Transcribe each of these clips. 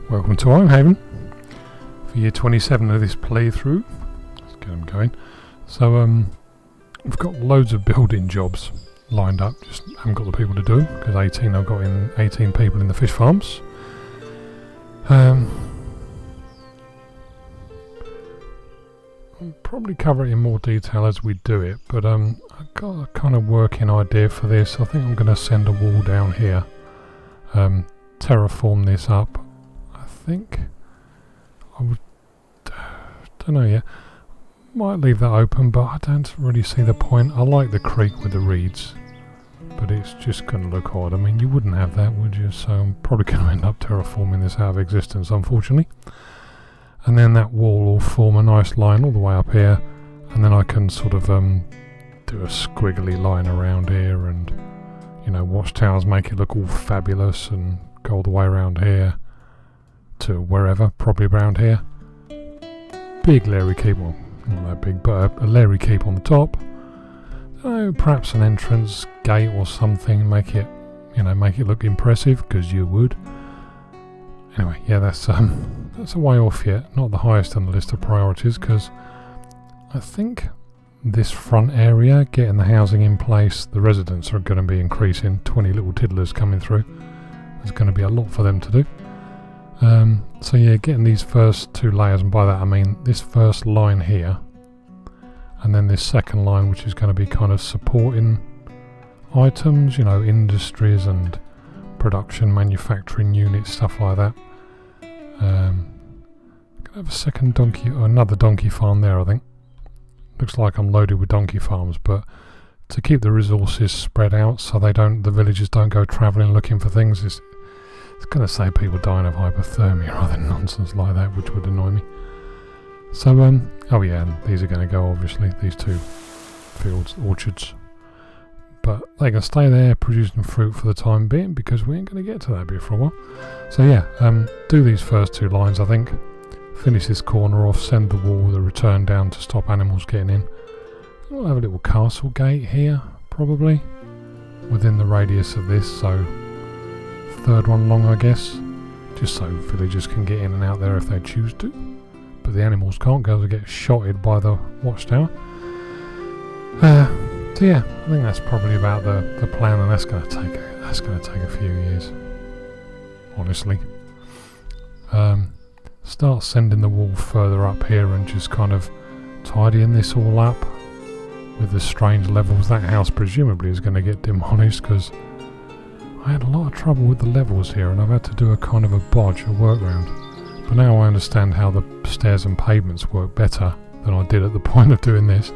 Welcome to Ironhaven for year 27 of this playthrough. Let's get them going. So we've got loads of building jobs lined up, just haven't got the people to do them because I've got in 18 people in the fish farms. I'll probably cover it in more detail as we do it, but I've got a kind of working idea for this. I think I'm going to send a wall down here, terraform this up. I think I would, don't know yet, might leave that open, but I don't really see the point. I like the creek with the reeds, but it's just going to look odd. I mean, you wouldn't have that, would you? So I'm probably going to end up terraforming this out of existence, unfortunately. And then that wall will form a nice line all the way up here, and then I can sort of do a squiggly line around here, and watchtowers, make it look all fabulous, and go all the way around here to wherever, probably around here. Big Larry Keep, well, not that big, but a Larry Keep on the top. Perhaps an entrance gate or something, make it look impressive, because you would. Anyway, yeah, that's a way off yet. Not the highest on the list of priorities, because I think this front area, getting the housing in place, the residents are going to be increasing. 20 little tiddlers coming through. There's going to be a lot for them to do. So yeah, getting these first two layers, and by that I mean this first line here, and then this second line, which is going to be kind of supporting items, industries and production, manufacturing units, stuff like that. Gonna have a second donkey, or another donkey farm there, I think. Looks like I'm loaded with donkey farms, but to keep the resources spread out so the villagers don't go travelling looking for things, it's going to save people dying of hypothermia rather than nonsense like that, which would annoy me. So, oh yeah, and these are going to go, obviously, these two fields, orchards. But they can stay there producing fruit for the time being, because we ain't going to get to that bit for a while. So yeah, do these first two lines, I think. Finish this corner off, send the wall, the return down to stop animals getting in. We'll have a little castle gate here, probably, within the radius of this, so third one long, I guess, just so villagers can get in and out there if they choose to. But the animals can't, because they get shotted by the watchtower. So yeah, I think that's probably about the plan, and that's going to take a few years, honestly. Start sending the wall further up here and just kind of tidying this all up with the strange levels. That house presumably is going to get demolished, because I had a lot of trouble with the levels here, and I've had to do a kind of a workaround. But now I understand how the stairs and pavements work better than I did at the point of doing this.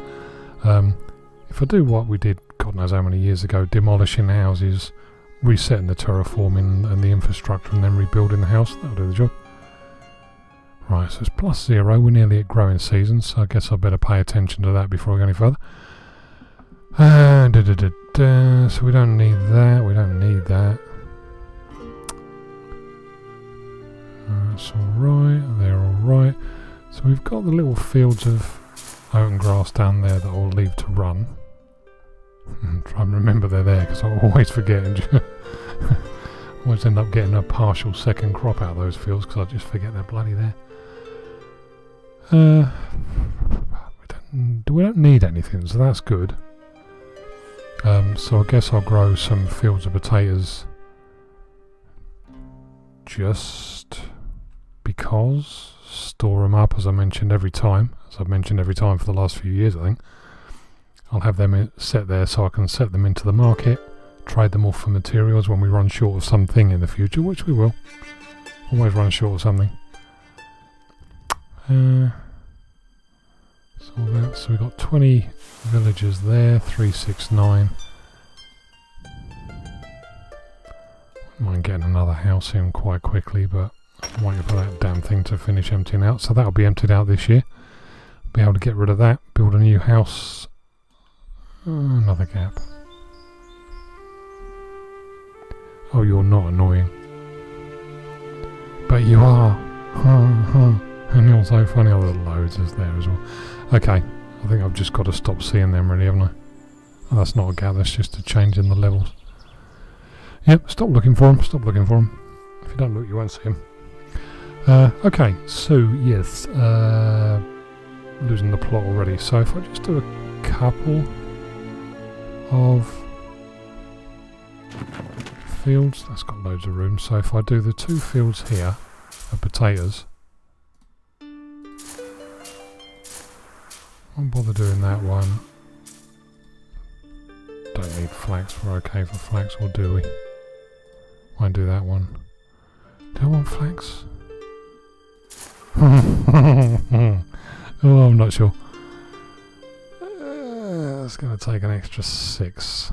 If I do what we did, God knows how many years ago, demolishing houses, resetting the terraforming and the infrastructure, and then rebuilding the house, that'll do the job. Right, so it's +0, we're nearly at growing season, so I guess I better pay attention to that before I go any further. So we don't need that, That's alright, they're alright. So we've got the little fields of oat grass down there that I'll leave to run. Try and remember they're there, because I always forget and always end up getting a partial second crop out of those fields, because I just forget they're bloody there. We don't need anything, so that's good. So I guess I'll grow some fields of potatoes just because. Store them up, as I've mentioned every time for the last few years, I think. I'll have them set there so I can set them into the market, trade them off for materials when we run short of something in the future, which we will. Always run short of something. So we've got 20 villagers there, 369. Wouldn't mind getting another house in quite quickly, but I'm waiting for that damn thing to finish emptying out. So that'll be emptied out this year. Be able to get rid of that, build a new house. Another gap. Oh, you're not annoying. But you are. And you're so funny. Oh, there's loads there as well. Okay, I think I've just got to stop seeing them really, haven't I? Oh, that's not a gap, that's just a change in the levels. Yep, stop looking for them. If you don't look, you won't see them. Okay, so yes, losing the plot already. So if I just do a couple of fields, that's got loads of room. So if I do the 2 fields here of potatoes, I won't bother doing that one. Don't need flax, we're okay for flax, or do we? Won't do that one. Do I want flax? Oh, I'm not sure. It's going to take an extra 6.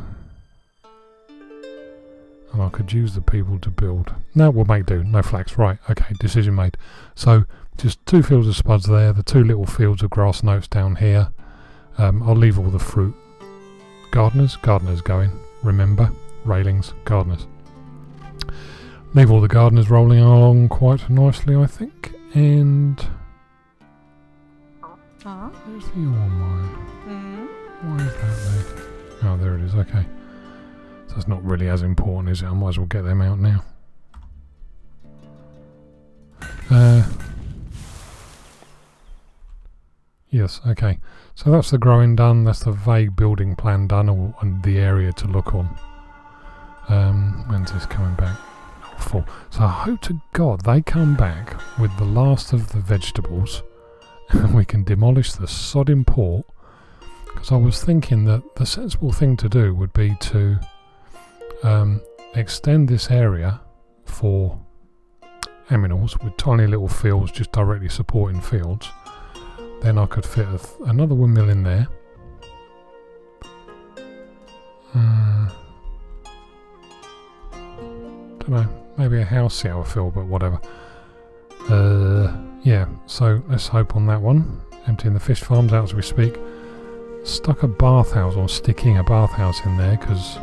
And I could use the people to build. No, we'll make do. No flax. Right, okay, decision made. So, just 2 fields of spuds there, the 2 little fields of grass notes down here. I'll leave all the fruit. Gardeners going. Remember, railings, gardeners. Leave all the gardeners rolling along quite nicely, I think. And there's the ore mine. Why is that there? Oh, there it is. Okay. So that's not really as important, is it? I might as well get them out now. Yes, okay. So that's the growing done, that's the vague building plan done, and the area to look on. When's this coming back? Oh, 4. So I hope to God they come back with the last of the vegetables and we can demolish the sodding port, because I was thinking that the sensible thing to do would be to extend this area for aminals with tiny little fields just directly supporting fields. Then I could fit another windmill in there. Don't know, maybe a house out of field, but whatever. Yeah, so let's hope on that one. Emptying the fish farms out as we speak. Stuck a bathhouse, or sticking a bathhouse in there, because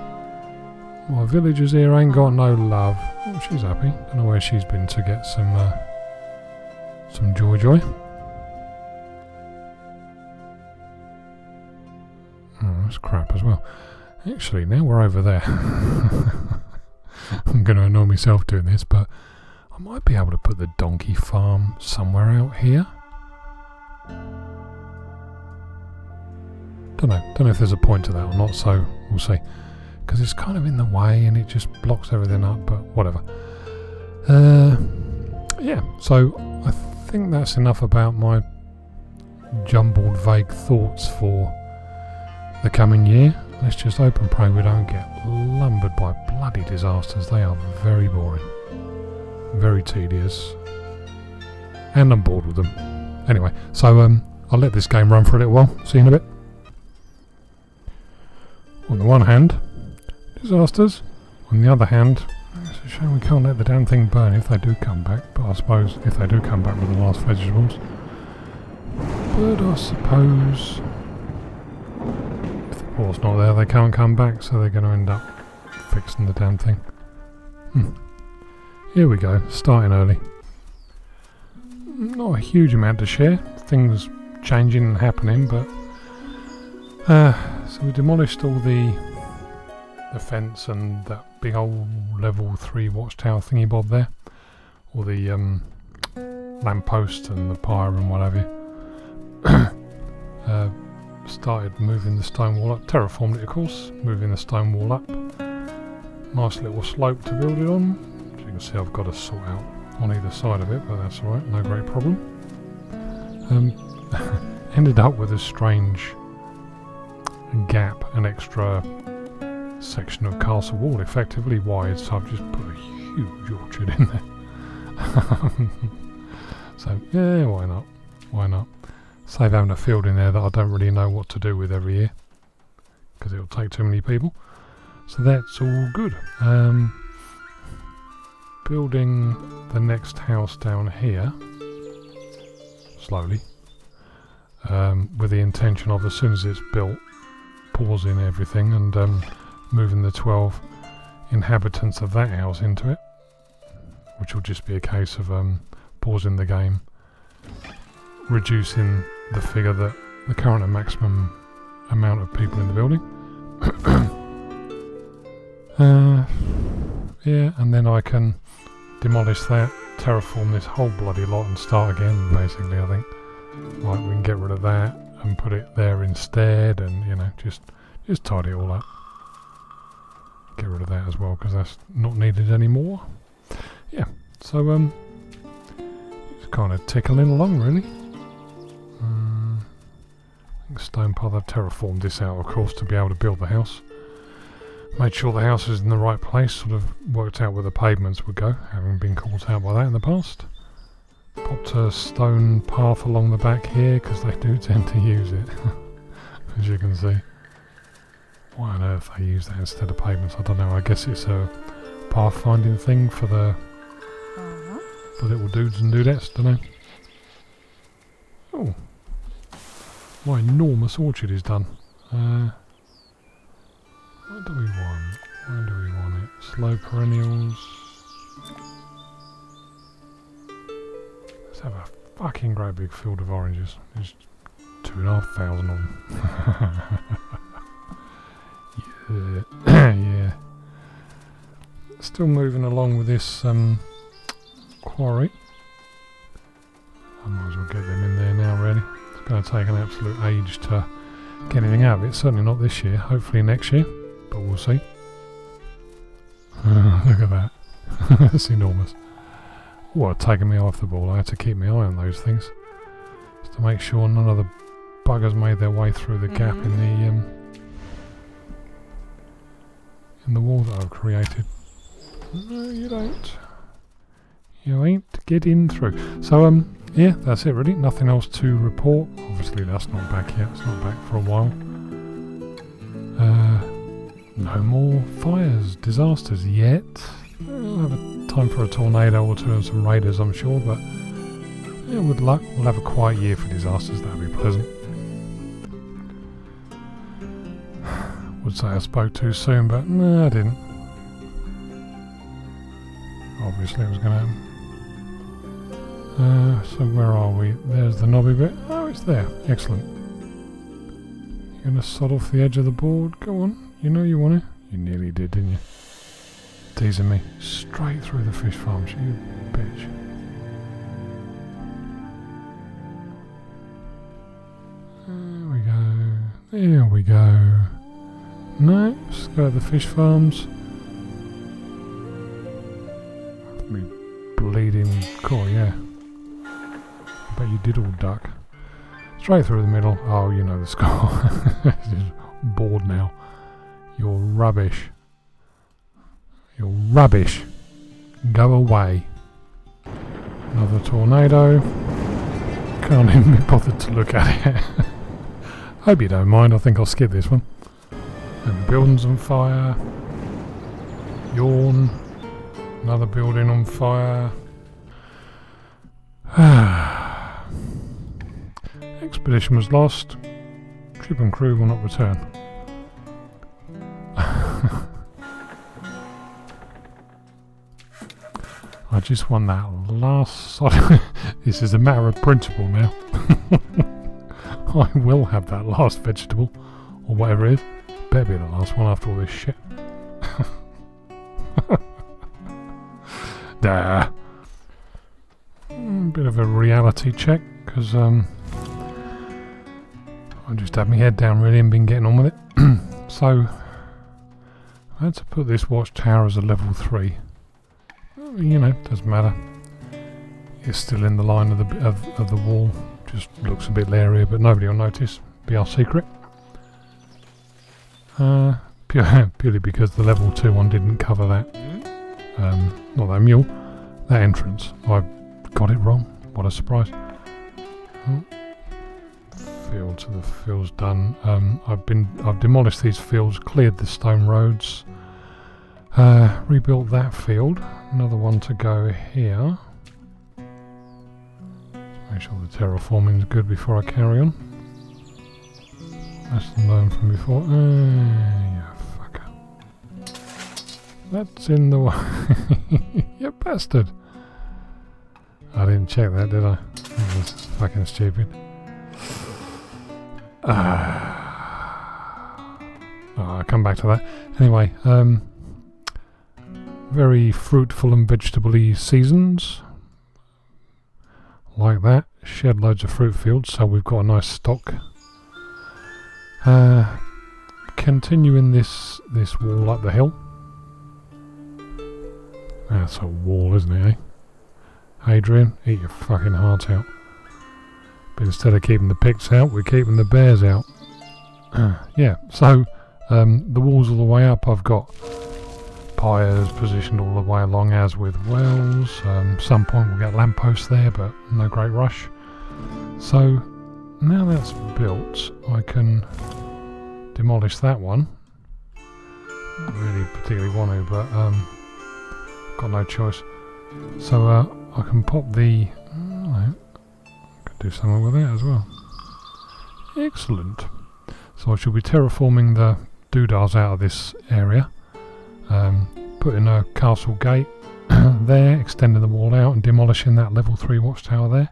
my villagers here ain't got no love. Oh, she's happy. Don't know where she's been to get some joy. Oh, that's crap as well. Actually, now we're over there. I'm going to annoy myself doing this, but I might be able to put the donkey farm somewhere out here. Don't know if there's a point to that or not, so we'll see. Because it's kind of in the way and it just blocks everything up, but whatever. Yeah, so I think that's enough about my jumbled vague thoughts for the coming year. Let's just hope and pray we don't get lumbered by bloody disasters. They are very boring, very tedious, and I'm bored with them. Anyway, so I'll let this game run for a little while. See you in a bit. On the one hand, disasters. On the other hand, it's a shame we can't let the damn thing burn if they do come back. But I suppose if they do come back with the last vegetables. But I suppose if the port's not there, they can't come back, so they're going to end up fixing the damn thing. Here we go, starting early. Not a huge amount to share. Things changing and happening, but so we demolished all the fence and that big old level 3 watchtower thingy bob there, or the lamppost and the pyre and what have you. Started moving the stone wall up, terraformed it of course, moving the stone wall up. Nice little slope to build it on. As you can see, I've got to sort out on either side of it, but that's alright, no great problem. Ended up with a strange gap, an extra section of castle wall, effectively wide, so I've just put a huge orchard in there. So yeah, why not save having a field in there that I don't really know what to do with every year, because it'll take too many people. So that's all good. Building the next house down here slowly, with the intention of, as soon as it's built, pausing everything and moving the 12 inhabitants of that house into it, which will just be a case of pausing the game, reducing the figure that the current and maximum amount of people in the building. Yeah, and then I can demolish that, terraform this whole bloody lot and start again, basically, I think. Like, we can get rid of that and put it there instead, and, you know, just tidy it all up. Get rid of that as well, because that's not needed anymore. Yeah, so, just kind of tickling along, really. I think Stone Path, I've terraformed this out, of course, to be able to build the house. Made sure the house is in the right place, sort of worked out where the pavements would go, having been caught out by that in the past. Popped a stone path along the back here, because they do tend to use it, as you can see. Why on earth they use that instead of pavements, I don't know. I guess it's a pathfinding thing for the little dudes and dudettes, don't know. Oh, my enormous orchard is done. What do we want? Where do we want it? Slow perennials. Let's have a fucking great big field of oranges. There's 2,500 of them. Yeah. Still moving along with this quarry. I might as well get them in there now, really. It's going to take an absolute age to get anything out of it. Certainly not this year. Hopefully next year. But we'll see. Look at that. That's enormous. Oh, it's taking me off the ball. I had to keep my eye on those things. Just to make sure none of the buggers made their way through the gap in the wall that I've created. No, you don't. You ain't getting through. So, yeah, that's it really. Nothing else to report. Obviously that's not back yet. It's not back for a while. No more fires, disasters yet. We'll have a time for a tornado or two and some raiders, I'm sure, but yeah, with luck, we'll have a quiet year for disasters. That'll be pleasant. Would say I spoke too soon, but no, I didn't. Obviously it was going to happen. So where are we? There's the knobby bit. Oh, it's there. Excellent. You're going to sod off the edge of the board? Go on. You know you want to. You nearly did, didn't you? Teasing me. Straight through the fish farms, you bitch. There we go. There we go. No, let's go to the fish farms. Me bleeding core, yeah. I bet you did all duck. Straight through the middle. Oh, you know the score. Just bored now. You're rubbish. You're rubbish. Go away. Another tornado. Can't even be bothered to look at it. Hope you don't mind. I think I'll skip this one. And the building's on fire. Yawn. Another building on fire. Expedition was lost. Ship and crew will not return. I just want that last this is a matter of principle now. I will have that last vegetable, or whatever it is. Better be the last one after all this shit. Bit of a reality check, because I just had my head down really and been getting on with it. So I had to put this watchtower as a level 3. You know, doesn't matter. It's still in the line of the wall. Just looks a bit leery, but nobody will notice. Be our secret. Purely because the level 2 one didn't cover that. Not that mule. That entrance. I got it wrong. What a surprise. Oh. Field to the field's done. I've demolished these fields, cleared the stone roads. Rebuilt that field. Another one to go here. Make sure the terraforming is good before I carry on. Lesson learned from before. Yeah, fucker. That's in the way. You bastard. I didn't check that, did I? That was fucking stupid. I'll come back to that. Anyway, very fruitful and vegetable-y seasons. like that. Shed loads of fruit fields, so we've got a nice stock. Continuing this wall up the hill. That's a wall, isn't it, eh? Adrian, eat your fucking heart out. But instead of keeping the pigs out, we're keeping the bears out. Yeah, so the walls all the way up, I've got pyres positioned all the way along, as with wells. Some point we'll get lampposts there, but no great rush. So now that's built, I can demolish that one. Not really particularly want to, but got no choice. So I can pop the... I could do something with that as well. Excellent. So I shall be terraforming the doodahs out of this area. Putting a castle gate there, extending the wall out and demolishing that level 3 watchtower there.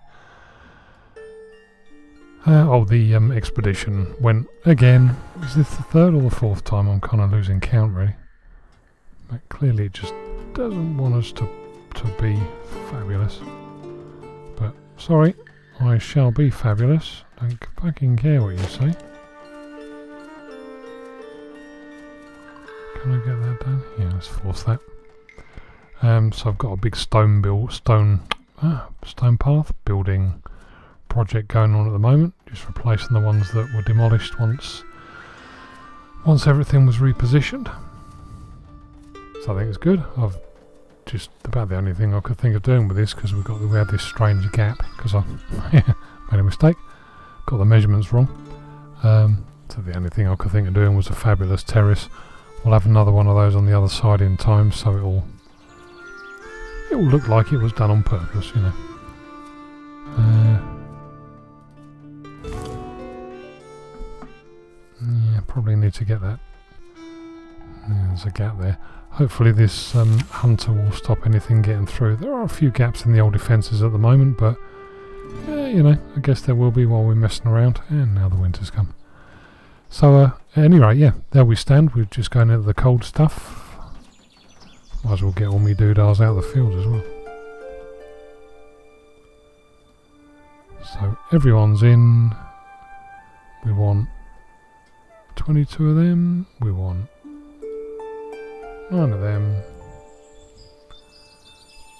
The expedition went again. Is this the third or the fourth time? I'm kind of losing count, really. But clearly it just doesn't want us to be fabulous. But sorry, I shall be fabulous. Don't fucking care what you say. Can I get that done? Yeah, let's force that. So I've got a big stone path building project going on at the moment, just replacing the ones that were demolished once everything was repositioned. So I think it's good. I've just about the only thing I could think of doing with this, because we had this strange gap because I made a mistake, got the measurements wrong. So the only thing I could think of doing was a fabulous terrace. We'll have another one of those on the other side in time, so it will look like it was done on purpose, you know. Yeah, probably need to get that. Yeah, there's a gap there. Hopefully this hunter will stop anything getting through. There are a few gaps in the old defences at the moment, but you know, I guess there will be while we're messing around. And now the winter's come. So at any rate, yeah, there we stand. We're just going into the cold stuff. Might as well get all me doodahs out of the field as well. So everyone's in. We want 22 of them. We want 9 of them.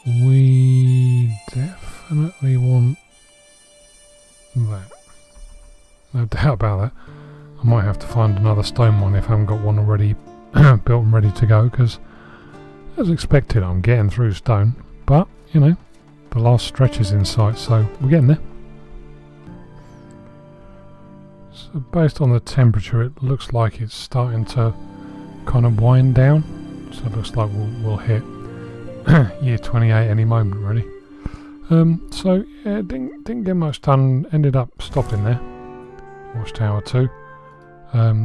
We definitely want that. No doubt about that. I might have to find another stone one if I haven't got one already built and ready to go, because as expected I'm getting through stone, but you know, the last stretch is in sight, so we're getting there. So based on the temperature, it looks like it's starting to kind of wind down, so it looks like we'll hit year 28 any moment really. So yeah, didn't get much done, ended up stopping there. Watchtower 2.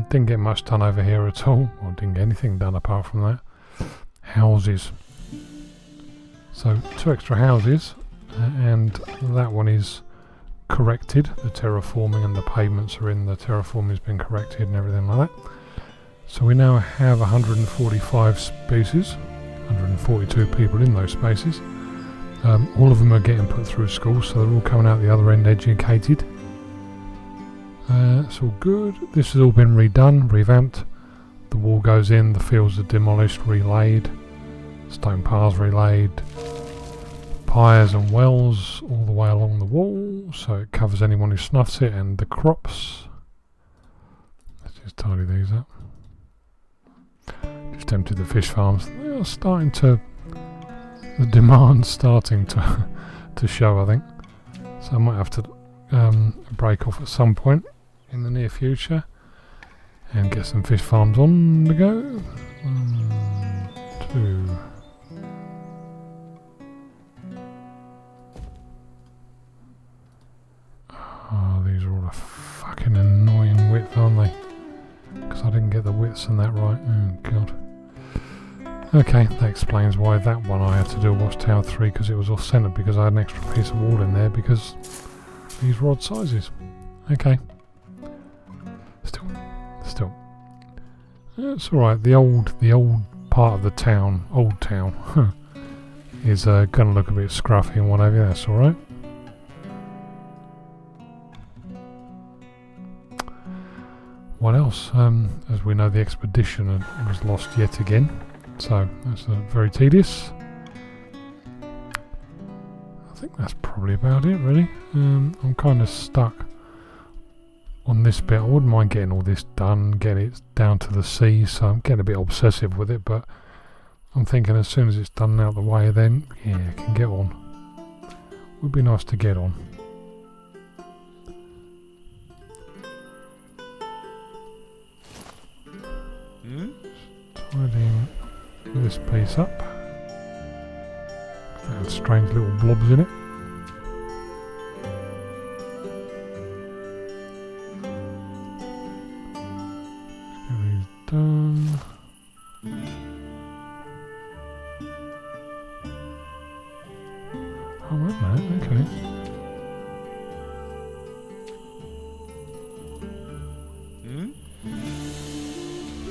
Didn't get much done over here at all, or didn't get anything done apart from that. Houses. So 2 extra houses, and that one is corrected. The terraforming and the pavements are in, the terraforming has been corrected and everything like that. So we now have 145 spaces, 142 people in those spaces. All of them are getting put through school, so they're all coming out the other end educated. It's all good. This has all been redone, revamped. The wall goes in, the fields are demolished, relaid, stone paths relaid, pyres and wells all the way along the wall, so it covers anyone who snuffs it, and the crops. Let's just tidy these up. Just emptied the fish farms. They are starting to, the demand's starting to show, I think. So I might have to break off at some point in the near future and get some fish farms on the go. 1, 2. Oh, these are all a fucking annoying width, aren't they? Because I didn't get the widths and that right. Oh god. Okay, that explains why that one I had to do a Watchtower 3, because it was off centre, because I had an extra piece of wall in there because these rod sizes. Okay. Still. It's alright, the old part of the town, is going to look a bit scruffy and whatever, that's alright. what else? As we know, the expedition was lost yet again, so that's very tedious. I think that's probably about it, really. I'm kind of stuck on this bit. I wouldn't mind getting all this done, getting it down to the sea, so I'm getting a bit obsessive with it, but I'm thinking as soon as it's done and out of the way, then yeah, I can get on. Would be nice to get on. Tidying this piece up. That had strange little blobs in it. Let's get these done. Oh, wait a minute, okay.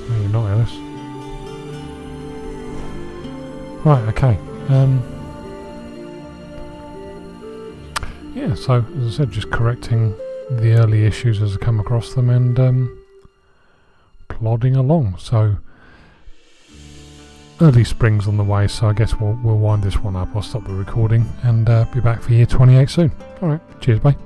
No, you're not, Alice. Right, okay. Yeah, so, as I said, just correcting the early issues as I come across them and plodding along. So, early spring's on the way, so I guess we'll wind this one up. I'll stop the recording and be back for year 28 soon. Alright, cheers, bye.